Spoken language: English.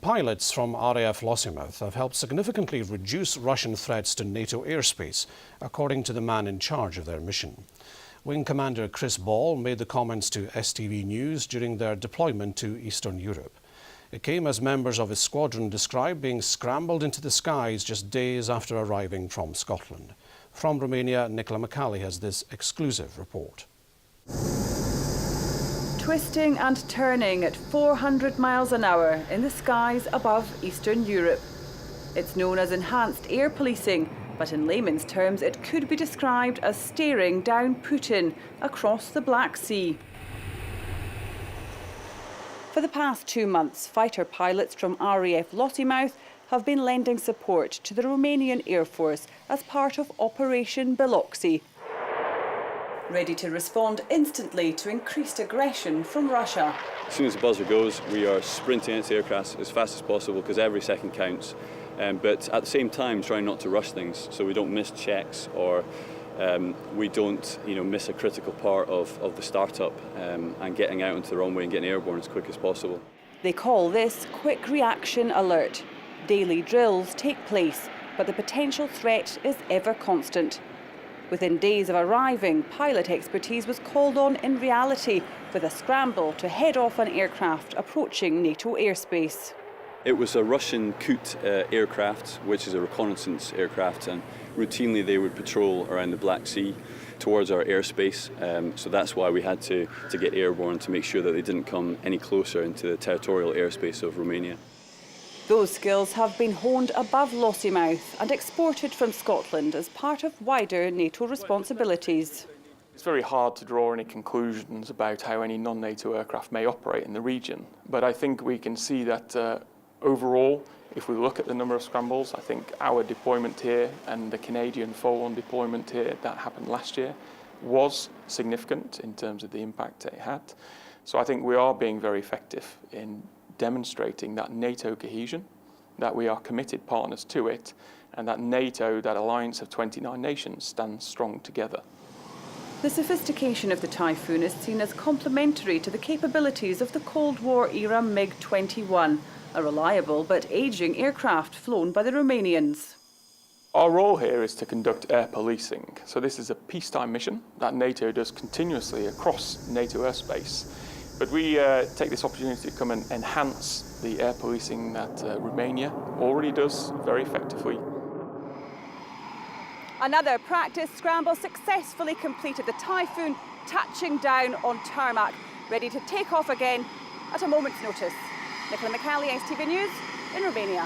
Pilots from RAF Lossiemouth have helped significantly reduce Russian threats to NATO airspace, according to the man in charge of their mission. Wing Commander Chris Ball made the comments to STV News during their deployment to Eastern Europe. It came as members of his squadron described being scrambled into the skies just days after arriving from Scotland. From Romania, Nicola McCallie has this exclusive report. Twisting and turning at 400 miles an hour in the skies above Eastern Europe. It's known as enhanced air policing, but in layman's terms it could be described as staring down Putin across the Black Sea. For the past 2 months, fighter pilots from RAF Lossiemouth have been lending support to the Romanian Air Force as part of Operation Biloxi, ready to respond instantly to increased aggression from Russia. As soon as the buzzer goes, we are sprinting into the aircraft as fast as possible because every second counts. But at the same time, trying not to rush things so we don't miss checks or we don't miss a critical part of the startup and getting out onto the runway and getting airborne as quick as possible. They call this Quick Reaction Alert. Daily drills take place, but the potential threat is ever constant. Within days of arriving, pilot expertise was called on in reality, with a scramble to head off an aircraft approaching NATO airspace. It was a Russian Kut aircraft, which is a reconnaissance aircraft, and routinely they would patrol around the Black Sea towards our airspace. So that's why we had to get airborne to make sure that they didn't come any closer into the territorial airspace of Romania. Those skills have been honed above Lossiemouth and exported from Scotland as part of wider NATO responsibilities. It's very hard to draw any conclusions about how any non-NATO aircraft may operate in the region, but I think we can see that overall, if we look at the number of scrambles, I think our deployment here and the Canadian follow-on deployment here that happened last year was significant in terms of the impact it had. So I think we are being very effective in demonstrating that NATO cohesion, that we are committed partners to it, and that NATO, that alliance of 29 nations, stands strong together. The sophistication of the Typhoon is seen as complementary to the capabilities of the Cold War-era MiG-21, a reliable but ageing aircraft flown by the Romanians. Our role here is to conduct air policing. So this is a peacetime mission that NATO does continuously across NATO airspace. But we take this opportunity to come and enhance the air policing that Romania already does very effectively. Another practice scramble successfully completed, the Typhoon touching down on tarmac, ready to take off again at a moment's notice. Nicola McCallie, STV News in Romania.